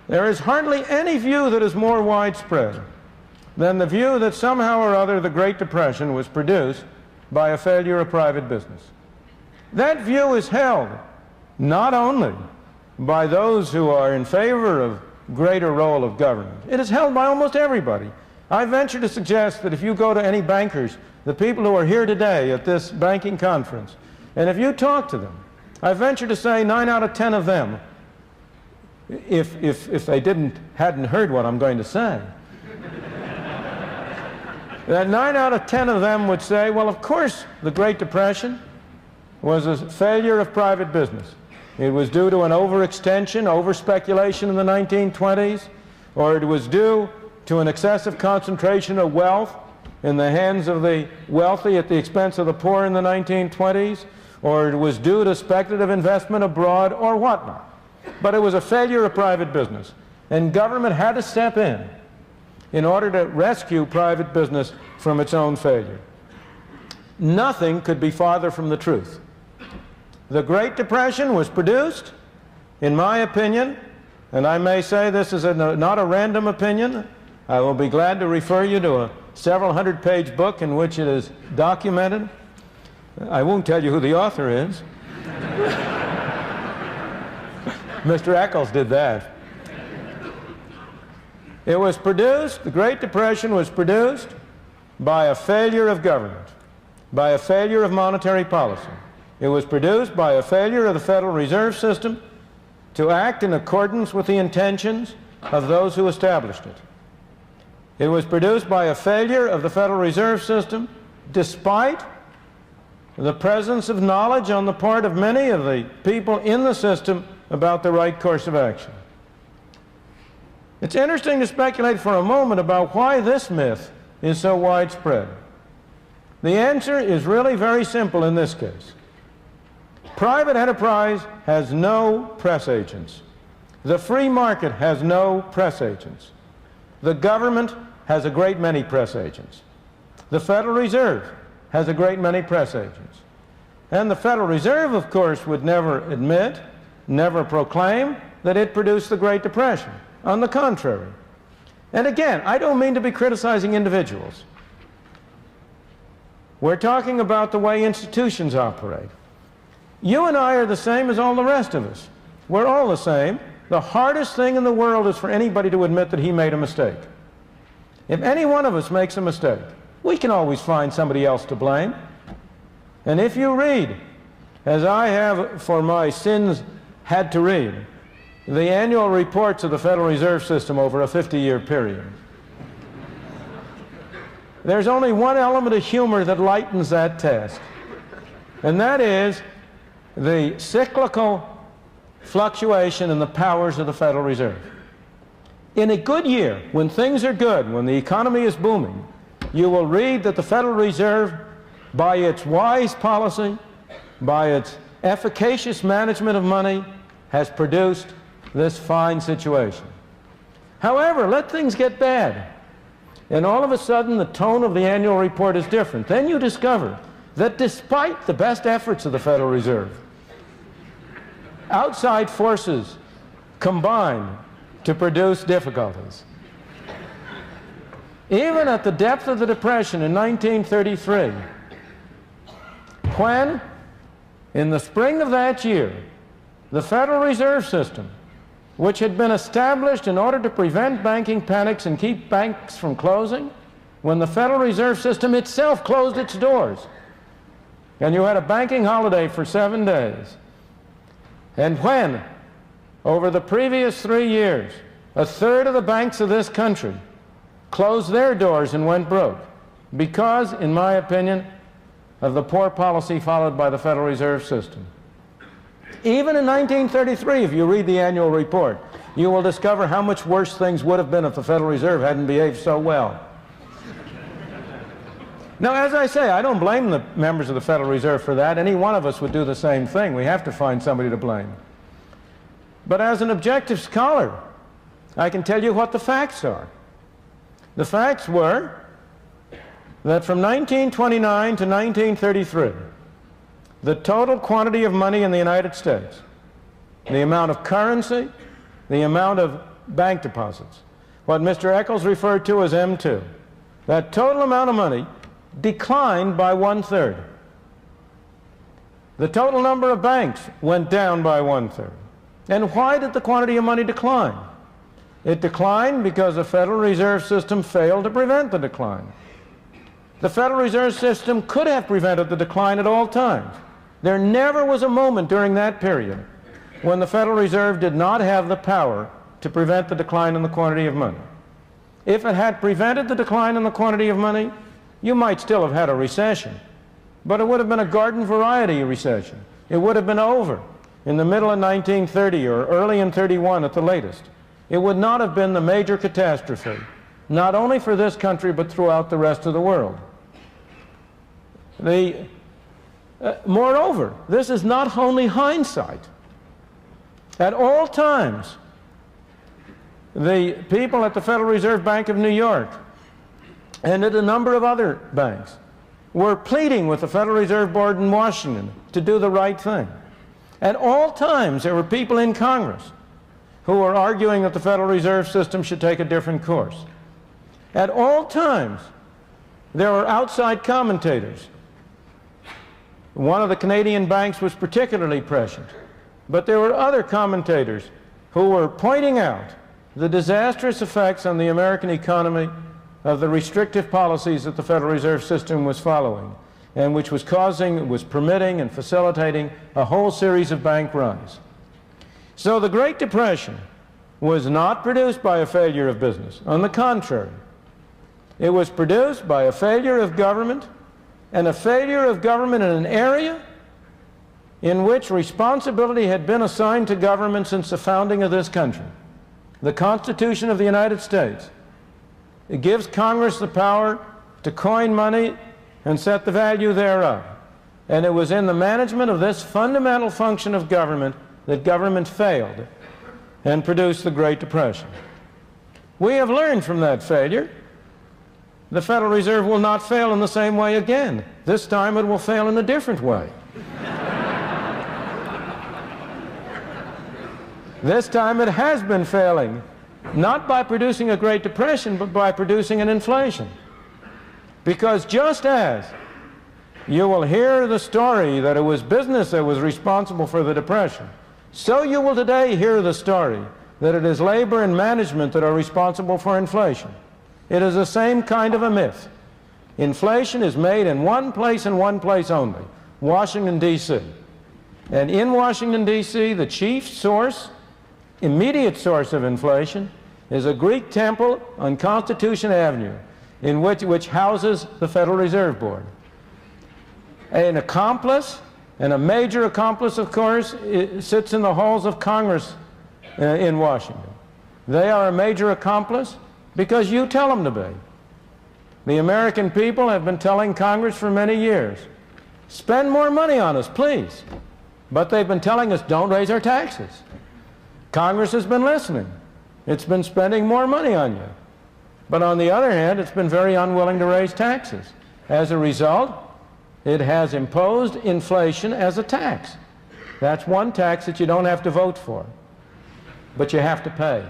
There is hardly any view that is more widespread than the view that somehow or other the Great Depression was produced by a failure of private business. That view is held not only by those who are in favor of greater role of government, it is held by almost everybody. I venture to suggest that if you go to any bankers, the people who are here today at this banking conference, and if you talk to them, I venture to say 9 out of 10 of them, if they hadn't heard what I'm going to say, that 9 out of 10 of them would say, well, of course the Great Depression was a failure of private business. It was due to an overextension, over-speculation in the 1920s, or it was due to an excessive concentration of wealth in the hands of the wealthy at the expense of the poor in the 1920s, or it was due to speculative investment abroad, or whatnot. But it was a failure of private business, and government had to step in order to rescue private business from its own failure. Nothing could be farther from the truth. The Great Depression was produced, in my opinion, and I may say this is not a random opinion. I will be glad to refer you to a several hundred-page book in which it is documented. I won't tell you who the author is. Mr. Eccles did that. It was produced, the Great Depression was produced by a failure of government, by a failure of monetary policy. It was produced by a failure of the Federal Reserve System to act in accordance with the intentions of those who established it. It was produced by a failure of the Federal Reserve System despite the presence of knowledge on the part of many of the people in the system about the right course of action. It's interesting to speculate for a moment about why this myth is so widespread. The answer is really very simple in this case. Private enterprise has no press agents. The free market has no press agents. The government has a great many press agents. The Federal Reserve has a great many press agents. And the Federal Reserve, of course, would never admit, never proclaim that it produced the Great Depression. On the contrary. And again, I don't mean to be criticizing individuals. We're talking about the way institutions operate. You and I are the same as all the rest of us. We're all the same. The hardest thing in the world is for anybody to admit that he made a mistake. If any one of us makes a mistake, we can always find somebody else to blame. And if you read, as I have for my sins had to read, the annual reports of the Federal Reserve System over a 50-year period, there's only one element of humor that lightens that task, and that is the cyclical fluctuation in the powers of the Federal Reserve. In a good year, when things are good, when the economy is booming, you will read that the Federal Reserve, by its wise policy, by its efficacious management of money, has produced this fine situation. However, let things get bad, and all of a sudden the tone of the annual report is different. Then you discover that despite the best efforts of the Federal Reserve, outside forces combine to produce difficulties. Even at the depth of the Depression in 1933, when, in the spring of that year, the Federal Reserve System, which had been established in order to prevent banking panics and keep banks from closing, when the Federal Reserve System itself closed its doors, and you had a banking holiday for 7 days, and when, over the previous 3 years, a third of the banks of this country closed their doors and went broke because, in my opinion, of the poor policy followed by the Federal Reserve System. Even in 1933, if you read the annual report, you will discover how much worse things would have been if the Federal Reserve hadn't behaved so well. Now, as I say, I don't blame the members of the Federal Reserve for that. Any one of us would do the same thing. We have to find somebody to blame. But as an objective scholar, I can tell you what the facts are. The facts were that from 1929 to 1933, the total quantity of money in the United States, the amount of currency, the amount of bank deposits, what Mr. Eccles referred to as M2. That total amount of money declined by 1/3. The total number of banks went down by 1/3. And why did the quantity of money decline? It declined because the Federal Reserve System failed to prevent the decline. The Federal Reserve System could have prevented the decline at all times. There never was a moment during that period when the Federal Reserve did not have the power to prevent the decline in the quantity of money. If it had prevented the decline in the quantity of money, you might still have had a recession, but it would have been a garden variety recession. It would have been over in the middle of 1930 or early in 31 at the latest. It would not have been the major catastrophe, not only for this country but throughout the rest of the world. Moreover, this is not only hindsight. At all times, the people at the Federal Reserve Bank of New York and at a number of other banks were pleading with the Federal Reserve Board in Washington to do the right thing. At all times, there were people in Congress who were arguing that the Federal Reserve System should take a different course. At all times, there were outside commentators. One of the Canadian banks was particularly prescient, but there were other commentators who were pointing out the disastrous effects on the American economy of the restrictive policies that the Federal Reserve System was following, and which was permitting and facilitating a whole series of bank runs. So the Great Depression was not produced by a failure of business. On the contrary, it was produced by a failure of government, and a failure of government in an area in which responsibility had been assigned to government since the founding of this country. The Constitution of the United States. It gives Congress the power to coin money and set the value thereof. And it was in the management of this fundamental function of government that government failed and produced the Great Depression. We have learned from that failure. The Federal Reserve will not fail in the same way again. This time it will fail in a different way. This time it has been failing, not by producing a Great Depression, but by producing an inflation. Because just as you will hear the story that it was business that was responsible for the Depression, so you will today hear the story that it is labor and management that are responsible for inflation. It is the same kind of a myth. Inflation is made in one place and one place only, Washington, D.C. And in Washington, D.C., the chief source, immediate source of inflation is a Greek temple on Constitution Avenue, which houses the Federal Reserve Board. An accomplice, and a major accomplice, of course, sits in the halls of Congress in Washington. They are a major accomplice because you tell them to be. The American people have been telling Congress for many years, spend more money on us, please. But they've been telling us, don't raise our taxes. Congress has been listening. It's been spending more money on you. But on the other hand, it's been very unwilling to raise taxes. As a result, it has imposed inflation as a tax. That's one tax that you don't have to vote for, but you have to pay.